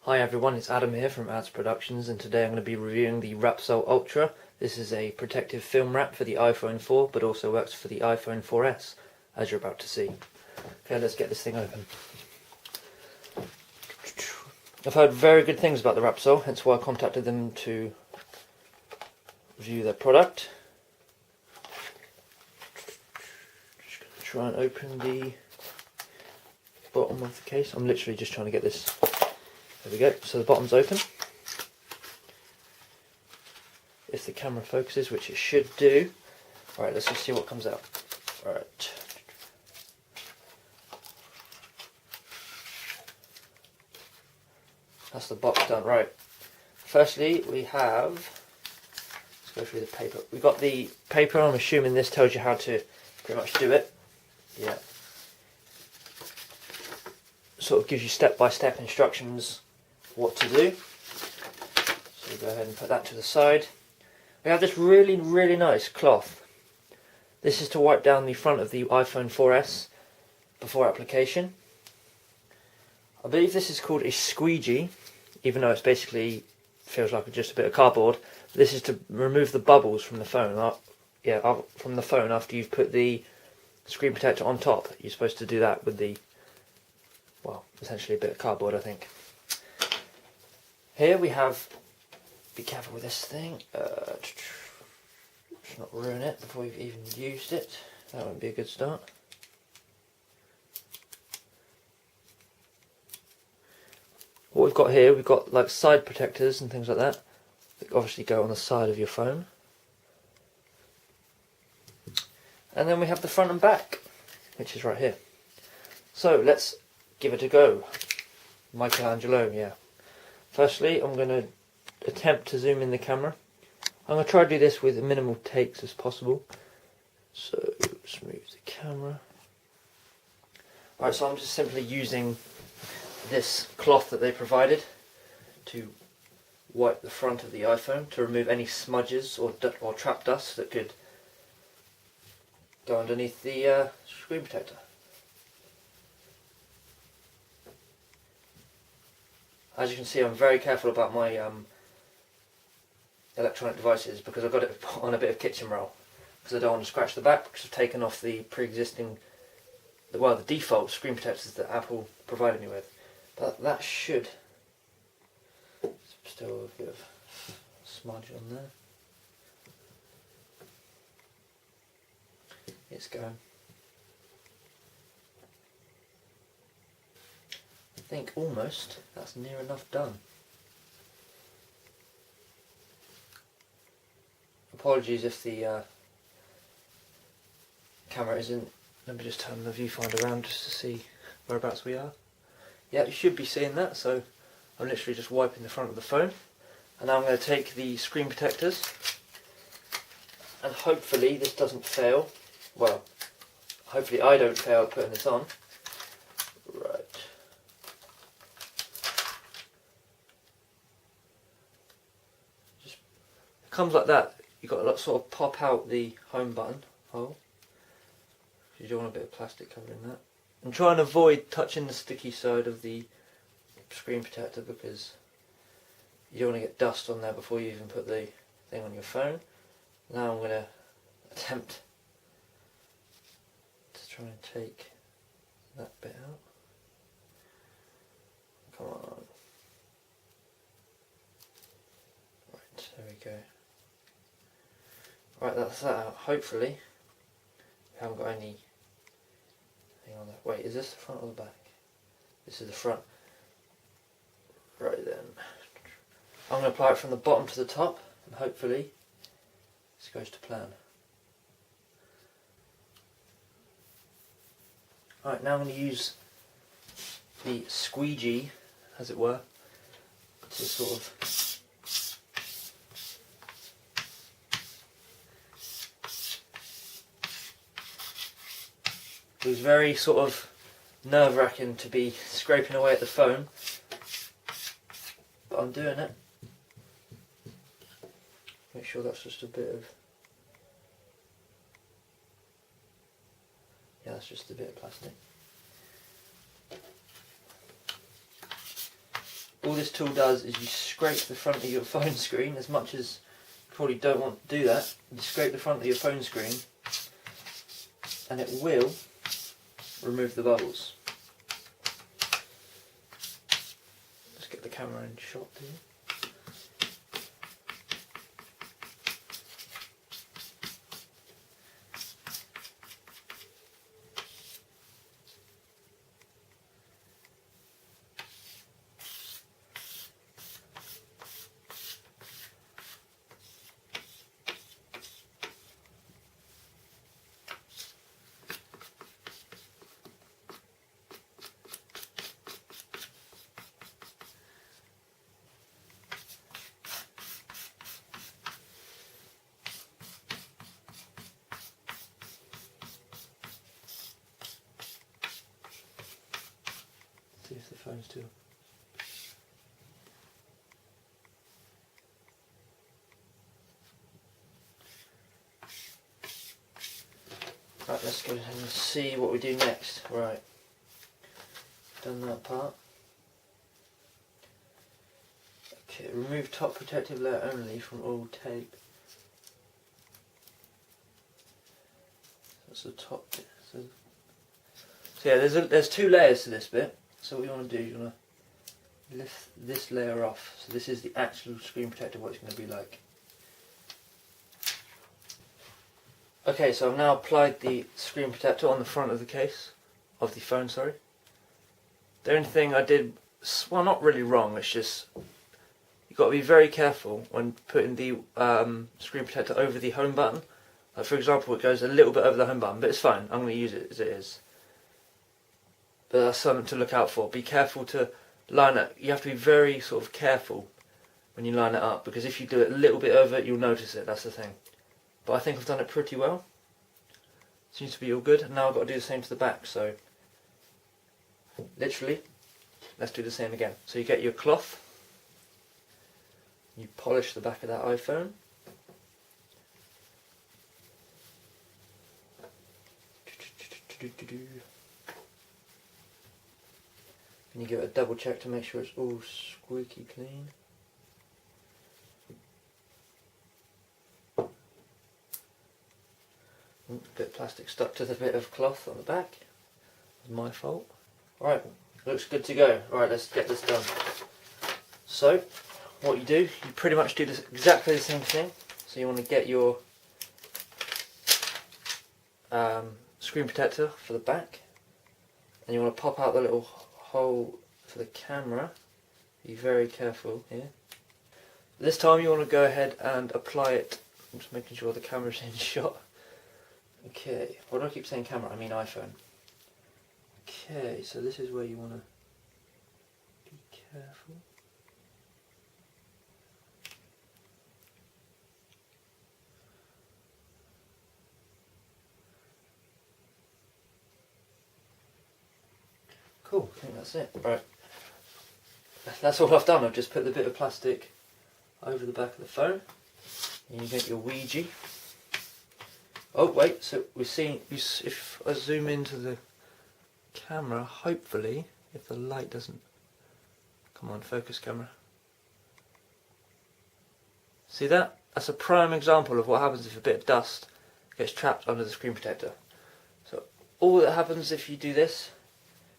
Hi everyone, it's Adam here from AdzProductions, and today I'm going to be reviewing the Wrapsol Ultra. This is a protective film wrap for the iPhone 4, but also works for the iPhone 4S, as you're about to see. Okay, let's get this thing open. I've heard very good things about the Wrapsol, hence why I contacted them to review their product. Just going to try and open the bottom of the case. I'm literally just trying to get this. There we go, so the bottom's open. If the camera focuses, which it should do. Alright, let's just see what comes out. Alright. That's the box done. Right. Firstly, we have, let's go through the paper. We've got the paper. I'm assuming this tells you how to pretty much do it. Yeah. Sort of gives you step-by-step instructions what to do. So go ahead and put that to the side. We have this really nice cloth. This is to wipe down the front of the iPhone 4S before application. I believe this is called a squeegee, even though it's basically feels like just a bit of cardboard. This is to remove the bubbles from the phone. From the phone after you've put the screen protector on top. You're supposed to do that with the, well, essentially a bit of cardboard, I think. Here we have, be careful with this thing, let's not ruin it before you've even used it. That won't be a good start. What we've got here, we've got like side protectors and things like that obviously go on the side of your phone. And then we have the front and back, which is right here. So let's give it a go. Michelangelo, yeah. Firstly, I'm going to attempt to zoom in the camera. I'm going to try to do this with minimal takes as possible. So, let's move the camera. Alright, so I'm just simply using this cloth that they provided to wipe the front of the iPhone to remove any smudges or trap dust that could go underneath the screen protector. As you can see, I'm very careful about my electronic devices because I've got it on a bit of kitchen roll because I don't want to scratch the back because I've taken off the pre-existing, well, the default screen protectors that Apple provided me with. But that should still a bit of smudge on there. It's going. I think almost that's near enough done. Apologies if the camera isn't. Let me just turn the viewfinder around just to see whereabouts we are. Yeah, you should be seeing that. So I'm literally just wiping the front of the phone, and now I'm going to take the screen protectors, and hopefully this doesn't fail. Well, hopefully I don't fail at putting this on. Right. Comes like that. You've got to sort of pop out the home button hole. You don't want a bit of plastic covering that. And try and avoid touching the sticky side of the screen protector because you don't want to get dust on there before you even put the thing on your phone. Now I'm going to attempt to try and take that bit out. Come on. Right, there we go. Right, that's that out. Hopefully, we haven't got any thing on there. Wait, is this the front or the back? This is the front. Right then. I'm going to apply it from the bottom to the top, and hopefully, this goes to plan. Alright, now I'm going to use the squeegee, as it were, to sort of it was very sort of nerve-wracking to be scraping away at the phone, but I'm doing it. Make sure that's just a bit of, yeah, that's just a bit of plastic. all this tool does is you scrape the front of your phone screen, as much as you probably don't want to do that. You scrape the front of your phone screen and it will remove the bubbles. Let's get the camera in shot here. See if the phone's still. Right, let's go ahead and see what we do next. Right, done that part. Okay, remove top protective layer only from all tape. That's the top bit. So yeah, there's two layers to this bit. So what you want to do is you want to lift this layer off. So this is the actual screen protector, what it's going to be like. Okay, so I've now applied the screen protector on the front of the case, of the phone, sorry. The only thing I did, well, not really wrong, it's just you've got to be very careful when putting the screen protector over the home button. Like for example, it goes a little bit over the home button, but it's fine, I'm going to use it as it is. But that's something to look out for. Be careful to line it. You have to be very sort of careful when you line it up, because if you do it a little bit over it, you'll notice it, that's the thing. But I think I've done it pretty well. Seems to be all good. Now I've got to do the same to the back, so literally, let's do the same again. So you get your cloth, you polish the back of that iPhone. And you give it a double check to make sure it's all squeaky clean. Bit of plastic stuck to the bit of cloth on the back. It's my fault. Right, looks good to go. Right, let's get this done. So, what you do, you pretty much do this exactly the same thing. So you want to get your screen protector for the back, and you want to pop out the little hole for the camera. Be very careful here. This time you want to go ahead and apply it. I'm just making sure the camera's in shot. Okay, why do I keep saying camera? I mean iPhone. Okay, so this is where you want to be careful. Cool, I think that's it. Right, that's all I've done. I've just put the bit of plastic over the back of the phone, and you get your Ouija. Oh wait, so we've seen, if I zoom into the camera, hopefully, if the light doesn't, come on, focus camera. See that? That's a prime example of what happens if a bit of dust gets trapped under the screen protector. So all that happens if you do this,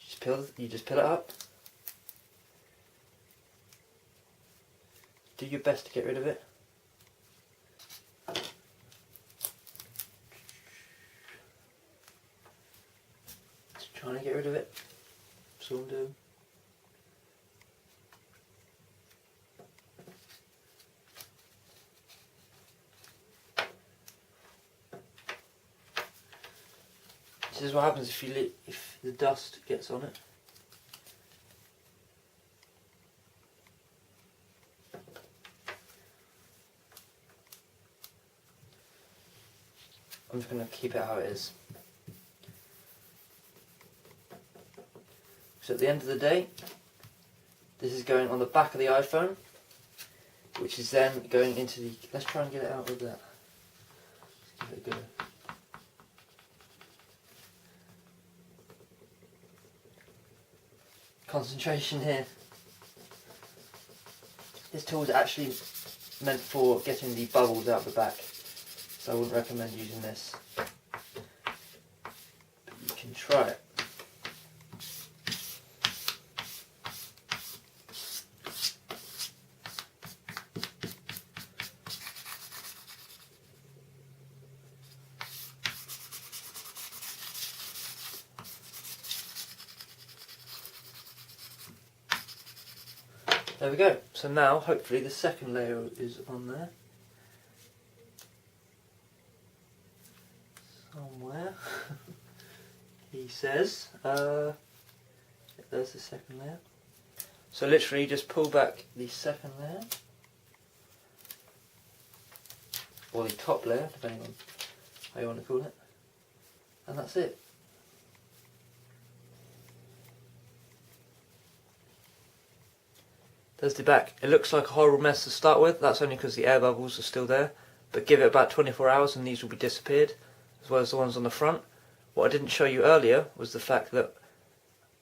you just peel it up. Do your best to get rid of it. Trying to get rid of it. That's all I'm doing. This is what happens if the dust gets on it. I'm just going to keep it how it is. So at the end of the day, this is going on the back of the iPhone, which is then going into the... Let's try and get it out with that. Let's give it a go. Concentration here. This tool is actually meant for getting the bubbles out the back, so I wouldn't recommend using this. But you can try it. There we go. So now, hopefully, the second layer is on there. Somewhere. He says. There's the second layer. So literally, just pull back the second layer. Or the top layer, depending on how you want to call it. And that's it. There's the back. It looks like a horrible mess to start with. That's only because the air bubbles are still there. But give it about 24 hours and these will be disappeared, as well as the ones on the front. What I didn't show you earlier was the fact that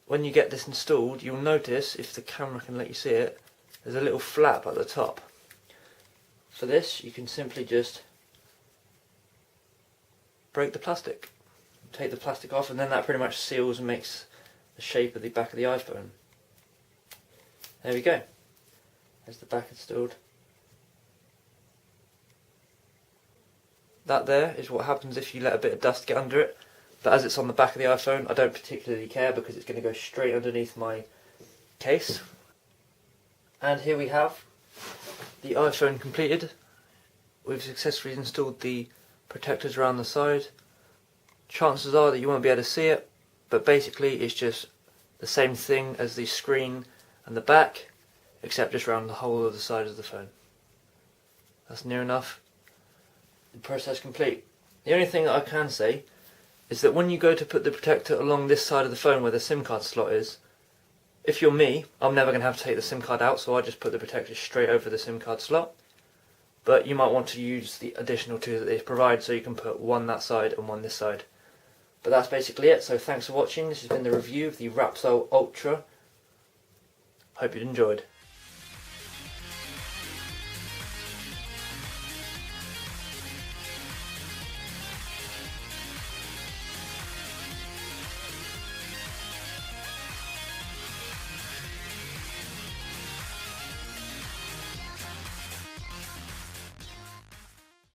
when you get this installed, you'll notice, if the camera can let you see it, there's a little flap at the top. For this, you can simply just break the plastic. Take the plastic off, and then that pretty much seals and makes the shape of the back of the iPhone. There we go. There's the back installed. That there is what happens if you let a bit of dust get under it. But as it's on the back of the iPhone, I don't particularly care because it's going to go straight underneath my case. And here we have the iPhone completed. We've successfully installed the protectors around the side. Chances are that you won't be able to see it, but basically it's just the same thing as the screen and the back, except just around the whole of the side of the phone. That's near enough. The process complete. The only thing that I can say is that when you go to put the protector along this side of the phone where the SIM card slot is, if you're me, I'm never going to have to take the SIM card out, so I just put the protector straight over the SIM card slot. But you might want to use the additional two that they provide, so you can put one that side and one this side. But that's basically it, so thanks for watching. This has been the review of the Wrapsol Ultra. Hope you enjoyed.